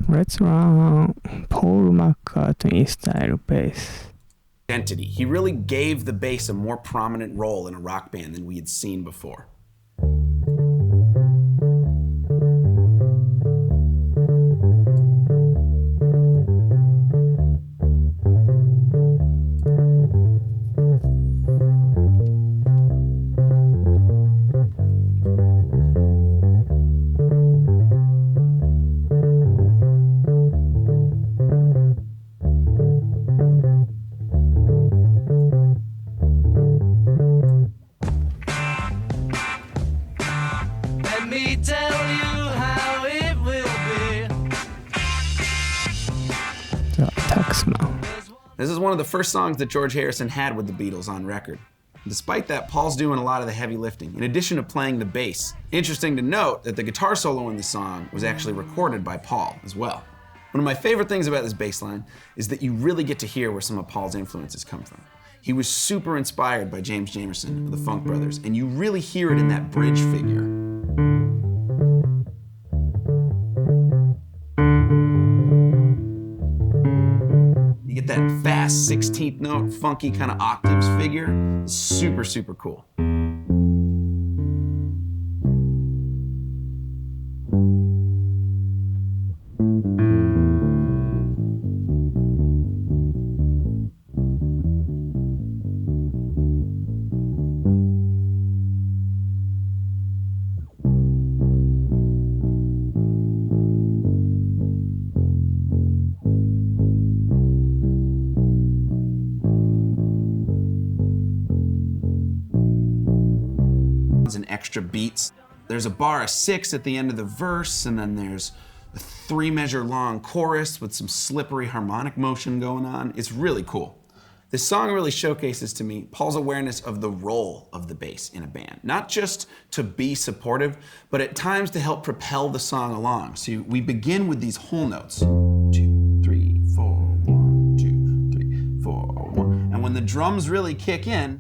Let's run Paul McCartney style bass. Identity. He really gave the bass a more prominent role in a rock band than we had seen before. Taxman. This is one of the first songs that George Harrison had with the Beatles on record. Despite that, Paul's doing a lot of the heavy lifting, in addition to playing the bass. Interesting to note that the guitar solo in the song was actually recorded by Paul as well. One of my favorite things about this bass line is that you really get to hear where some of Paul's influences come from. He was super inspired by James Jamerson of the Funk Brothers, and you really hear it in that bridge figure. You get that fast 16th note, funky kind of octaves figure. It's super, super cool. And extra beats. There's a bar of 6 at the end of the verse, and then there's a 3-measure long chorus with some slippery harmonic motion going on. It's really cool. This song really showcases to me Paul's awareness of the role of the bass in a band. Not just to be supportive, but at times to help propel the song along. So we begin with these whole notes. 2, 3, 4, 1, 2, 3, 4, 1. And when the drums really kick in,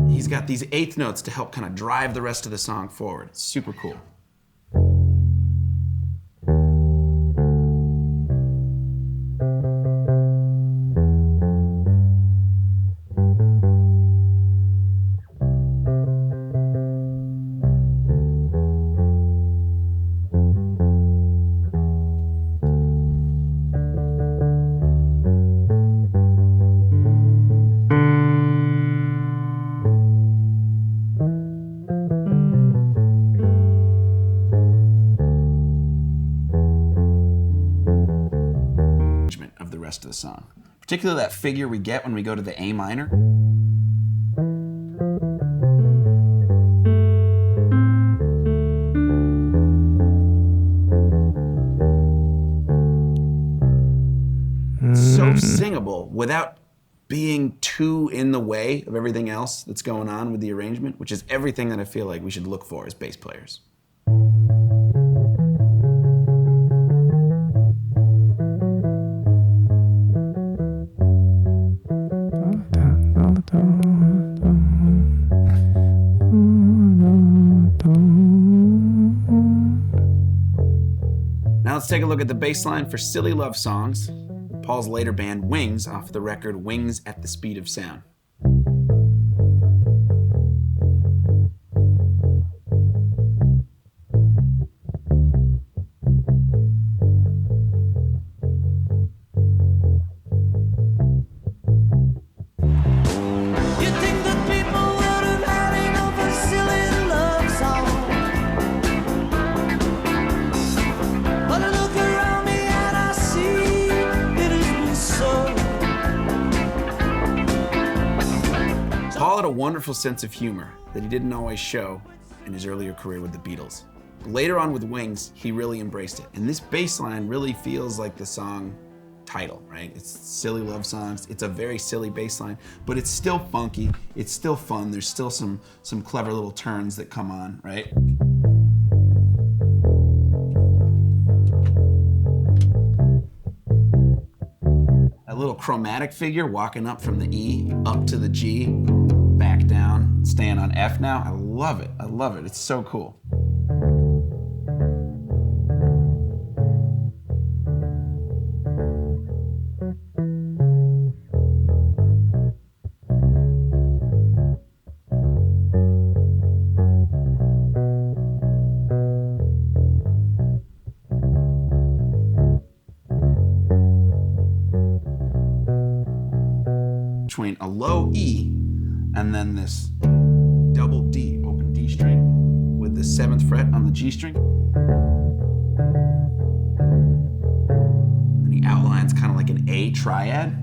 he's got these 8th notes to help kind of drive the rest of the song forward. It's super cool. Of the rest of the song, particularly that figure we get when we go to the A minor. So singable without being too in the way of everything else that's going on with the arrangement, which is everything that I feel like we should look for as bass players. Now let's take a look at the bass line for Silly Love Songs, Paul's later band Wings, off the record Wings at the Speed of Sound. Paul had a wonderful sense of humor that he didn't always show in his earlier career with the Beatles. Later on with Wings, he really embraced it. And this bass line really feels like the song title, right? It's Silly Love Songs. It's a very silly bass line, but it's still funky. It's still fun. There's still some clever little turns that come on, right? A little chromatic figure walking up from the E up to the G, back down, staying on F now. I love it. I love it. It's so cool. between a low E and then this double D, open D string with the 7th fret on the G string. And he outlines kind of like an A triad.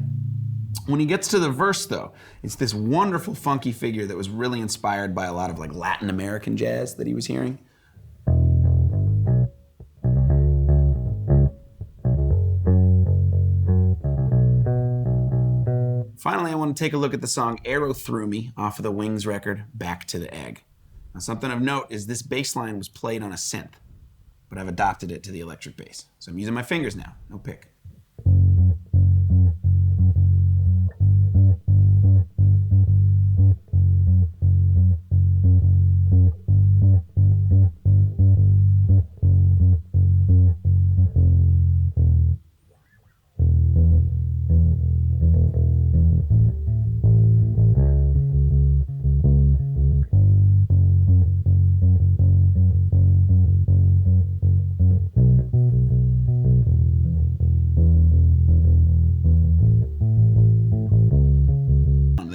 When he gets to the verse though, it's this wonderful funky figure that was really inspired by a lot of like Latin American jazz that he was hearing. Finally, I want to take a look at the song Arrow Through Me off of the Wings record, Back to the Egg. Now, something of note is this bass line was played on a synth, but I've adopted it to the electric bass. So I'm using my fingers now, no pick.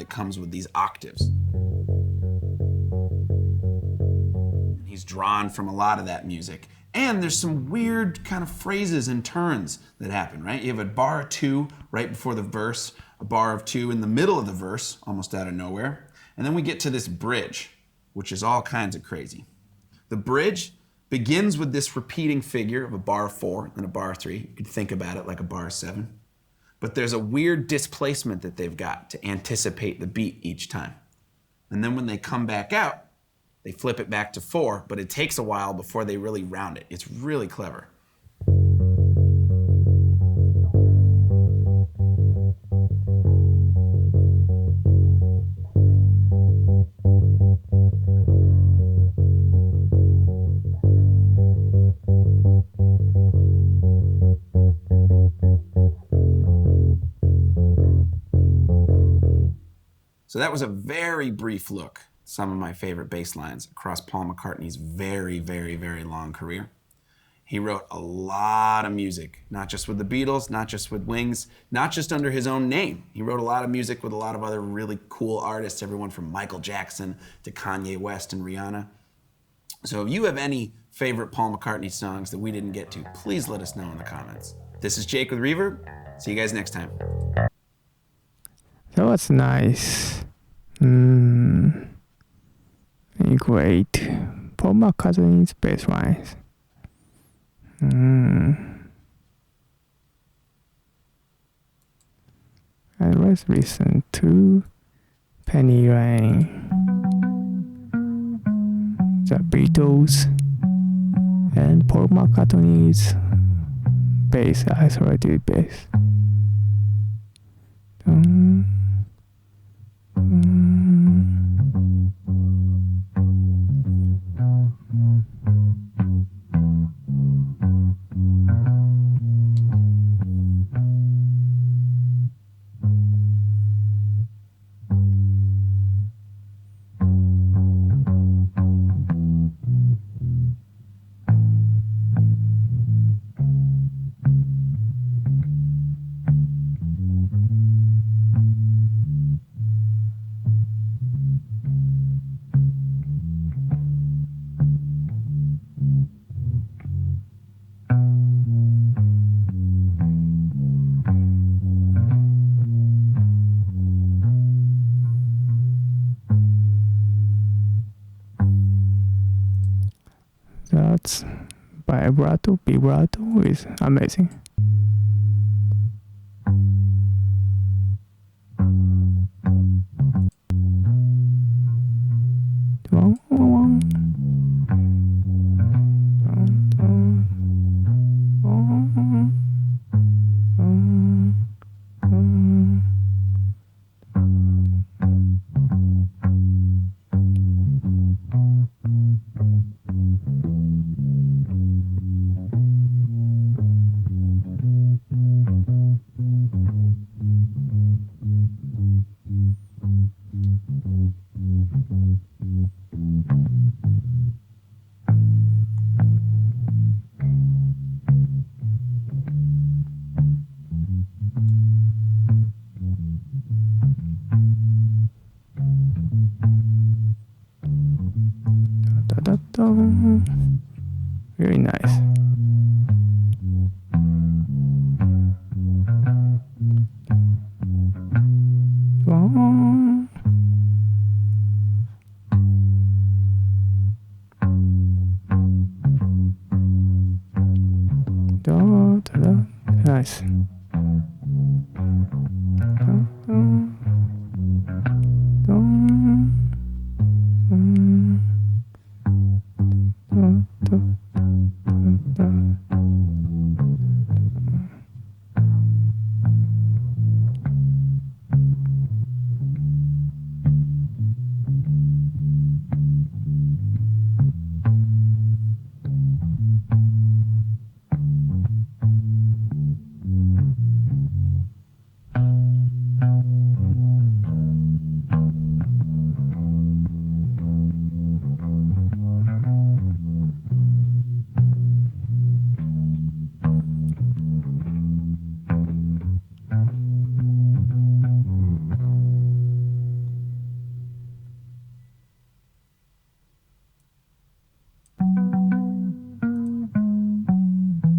Comes with these octaves. And he's drawn from a lot of that music. And there's some weird kind of phrases and turns that happen, right? You have a bar of 2 right before the verse, a bar of 2 in the middle of the verse, almost out of nowhere. And then we get to this bridge, which is all kinds of crazy. The bridge begins with this repeating figure of a bar of 4 and a bar of 3. You could think about it like a bar of 7. But there's a weird displacement that they've got to anticipate the beat each time. And then when they come back out, they flip it back to 4, but it takes a while before they really round it. It's really clever. So that was a very brief look at some of my favorite bass lines across Paul McCartney's very, very, very long career. He wrote a lot of music, not just with the Beatles, not just with Wings, not just under his own name. He wrote a lot of music with a lot of other really cool artists, everyone from Michael Jackson to Kanye West and Rihanna. So if you have any favorite Paul McCartney songs that we didn't get to, please let us know in the comments. This is Jake with Reverb. See you guys next time. That was nice. Great. Paul McCartney's bass lines. And let's listen to Penny Lane, the Beatles, and Paul McCartney's bass, isolated bass. That's Vibrato is amazing. Very nice. Nice.